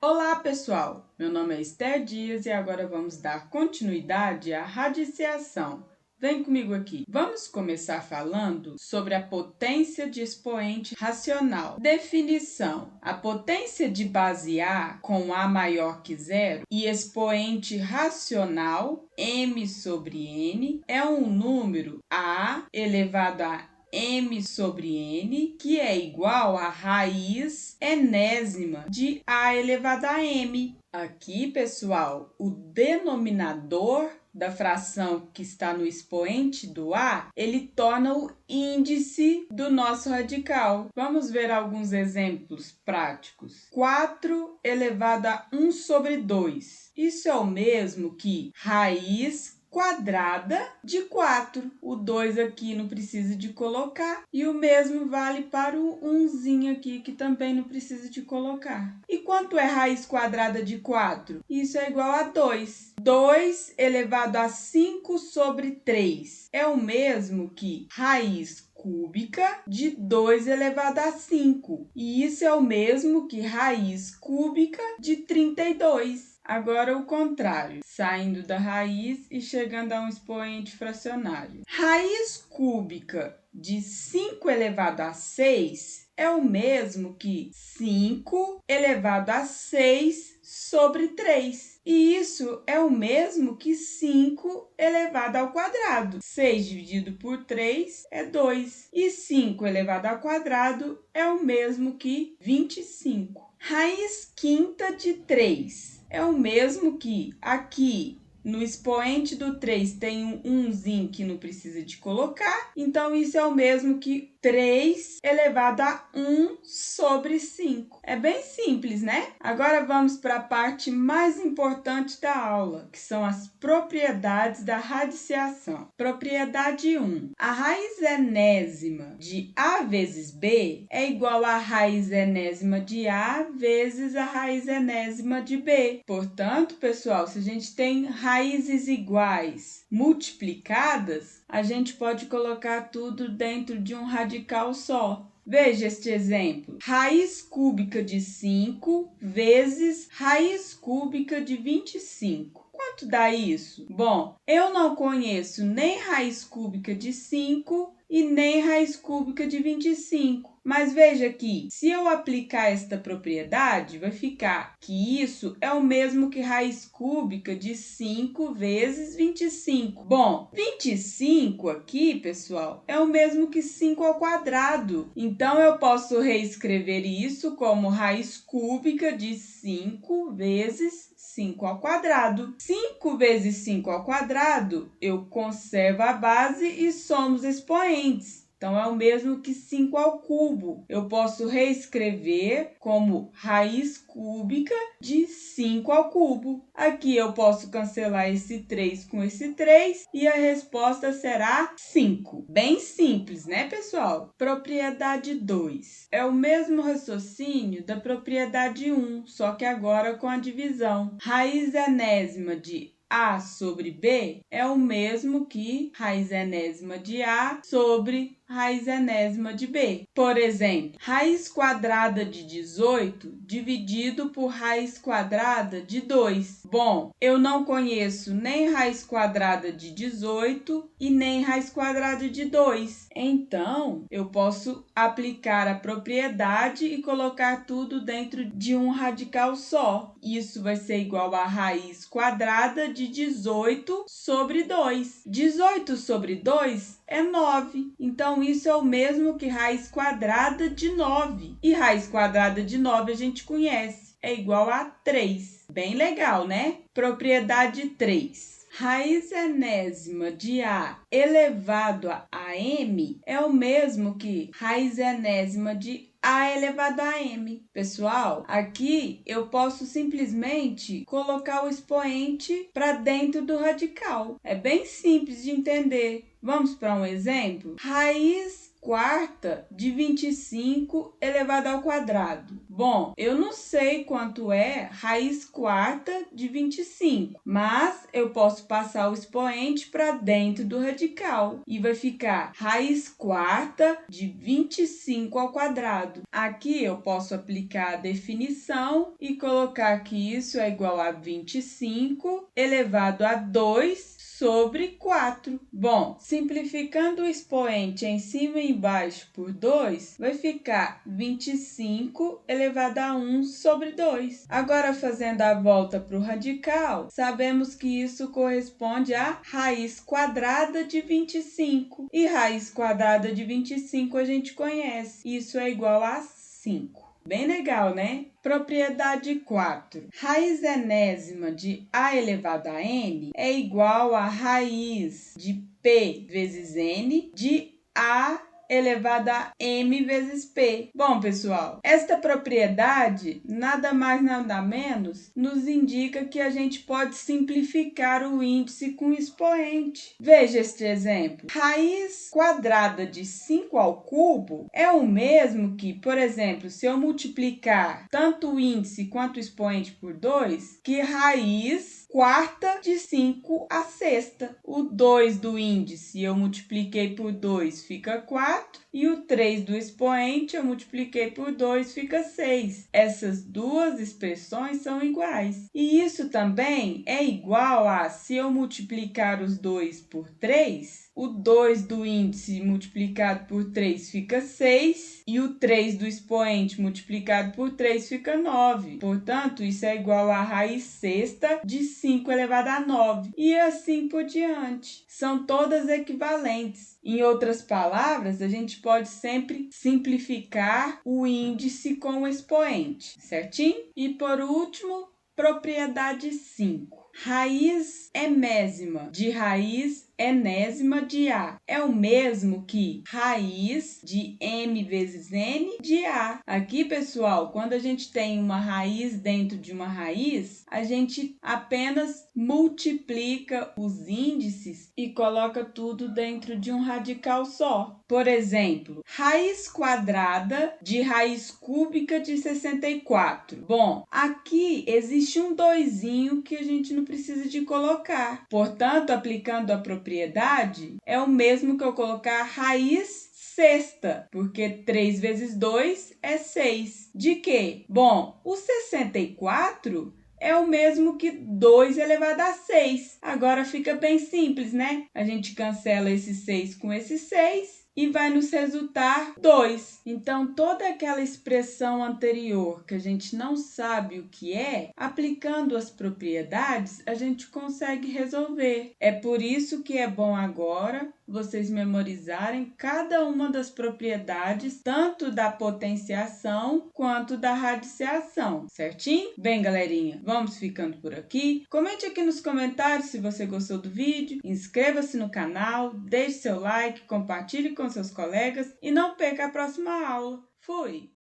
Olá, pessoal! Meu nome é Esther Dias e agora vamos dar continuidade à radiciação. Vem comigo aqui. Vamos começar falando sobre a potência de expoente racional. Definição: a potência de base A com A maior que zero e expoente racional m sobre n é um número A elevado a m sobre n, que é igual à raiz enésima de a elevado a m. Aqui, pessoal, o denominador da fração que está no expoente do a, ele torna o índice do nosso radical. Vamos ver alguns exemplos práticos. 4 elevado a 1 sobre 2. Isso é o mesmo que raiz quadrada de 4. O 2 aqui não precisa de colocar. E o mesmo vale para o 1zinho aqui, que também não precisa de colocar. E quanto é raiz quadrada de 4? Isso é igual a 2. 2 elevado a 5 sobre 3 é o mesmo que raiz cúbica de 2 elevado a 5. E isso é o mesmo que raiz cúbica de 32. Agora o contrário, saindo da raiz e chegando a um expoente fracionário. Raiz cúbica de 5 elevado a 6 é o mesmo que 5 elevado a 6 sobre 3. E isso é o mesmo que 5 elevado ao quadrado. 6 dividido por 3 é 2. E 5 elevado ao quadrado é o mesmo que 25. Raiz quinta de 3 é o mesmo que aqui no expoente do 3 tem um 1zinho que não precisa de colocar. Então, isso é o mesmo que 3 elevado a 1 sobre 5. É bem simples, né? Agora vamos para a parte mais importante da aula, que são as propriedades da radiciação. Propriedade 1. A raiz enésima de A vezes B é igual à raiz enésima de A vezes a raiz enésima de B. Portanto, pessoal, se a gente tem raízes iguais multiplicadas, a gente pode colocar tudo dentro de um radical só. Veja este exemplo. Raiz cúbica de 5 vezes raiz cúbica de 25. Quanto dá isso? Bom, eu não conheço nem raiz cúbica de 5 e nem raiz cúbica de 25. Mas veja aqui, se eu aplicar esta propriedade, vai ficar que isso é o mesmo que raiz cúbica de 5 vezes 25. Bom, 25 aqui, pessoal, é o mesmo que 5 ao quadrado. Então, eu posso reescrever isso como raiz cúbica de 5 vezes 5 ao quadrado. 5 vezes 5 ao quadrado, eu conservo a base e somo os expoentes. Então, é o mesmo que 5 ao cubo. Eu posso reescrever como raiz cúbica de 5 ao cubo. Aqui eu posso cancelar esse 3 com esse 3 e a resposta será 5. Bem simples, né, pessoal? Propriedade 2. É o mesmo raciocínio da propriedade 1, só que agora com a divisão. Raiz enésima de A sobre B é o mesmo que raiz enésima de A sobre raiz enésima de B. Por exemplo, raiz quadrada de 18 dividido por raiz quadrada de 2. Bom, eu não conheço nem raiz quadrada de 18 e nem raiz quadrada de 2. Então, eu posso aplicar a propriedade e colocar tudo dentro de um radical só. Isso vai ser igual a raiz quadrada de 18 sobre 2. 18 sobre 2 é 9. Então, isso é o mesmo que raiz quadrada de 9. E raiz quadrada de 9 a gente conhece. É igual a 3. Bem legal, né? Propriedade 3. Raiz enésima de A elevado a m é o mesmo que raiz enésima de A elevado a m. Pessoal, aqui eu posso simplesmente colocar o expoente para dentro do radical. É bem simples de entender. Vamos para um exemplo? Raiz quarta de 25 elevado ao quadrado. Bom, eu não sei quanto é raiz quarta de 25, mas eu posso passar o expoente para dentro do radical e vai ficar raiz quarta de 25 ao quadrado. Aqui eu posso aplicar a definição e colocar que isso é igual a 25 elevado a 2 sobre 4. Bom, simplificando o expoente em cima e embaixo por 2, vai ficar 25 elevado a 1 sobre 2. Agora, fazendo a volta para o radical, sabemos que isso corresponde a raiz quadrada de 25. E raiz quadrada de 25 a gente conhece. Isso é igual a 5. Bem legal, né? Propriedade 4. Raiz enésima de a elevado a n é igual a raiz de p vezes n de a elevado a m vezes p. Bom, pessoal, esta propriedade, nada mais nada menos, nos indica que a gente pode simplificar o índice com expoente. Veja este exemplo. Raiz quadrada de 5 ao cubo é o mesmo que, por exemplo, se eu multiplicar tanto o índice quanto o expoente por 2, que raiz quarta de 5 à sexta. O 2 do índice eu multipliquei por 2, fica 4. E o 3 do expoente eu multipliquei por 2, fica 6. Essas duas expressões são iguais. E isso também é igual a, se eu multiplicar os 2 por 3, o 2 do índice multiplicado por 3 fica 6. E o 3 do expoente multiplicado por 3 fica 9. Portanto, isso é igual a raiz sexta de 5 elevado a 9. E assim por diante. São todas equivalentes. Em outras palavras, a gente pode sempre simplificar o índice com o expoente, certinho? E por último, propriedade 5. Raiz emésima de raiz enésima de A é o mesmo que raiz de m vezes n de A. Aqui, pessoal, quando a gente tem uma raiz dentro de uma raiz, a gente apenas multiplica os índices e coloca tudo dentro de um radical só. Por exemplo, raiz quadrada de raiz cúbica de 64. Bom, aqui existe um doisinho que a gente não precisa de colocar. Portanto, aplicando a propriedade, é o mesmo que eu colocar raiz sexta, porque 3 vezes 2 é 6. De quê? Bom, o 64 é o mesmo que 2 elevado a 6. Agora fica bem simples, né? A gente cancela esse 6 com esse 6 e vai nos resultar 2. Então, toda aquela expressão anterior que a gente não sabe o que é, aplicando as propriedades, a gente consegue resolver. É por isso que é bom agora vocês memorizarem cada uma das propriedades, tanto da potenciação quanto da radiciação, certinho? Bem, galerinha, vamos ficando por aqui. Comente aqui nos comentários se você gostou do vídeo, inscreva-se no canal, deixe seu like, compartilhe com seus colegas e não perca a próxima aula. Fui!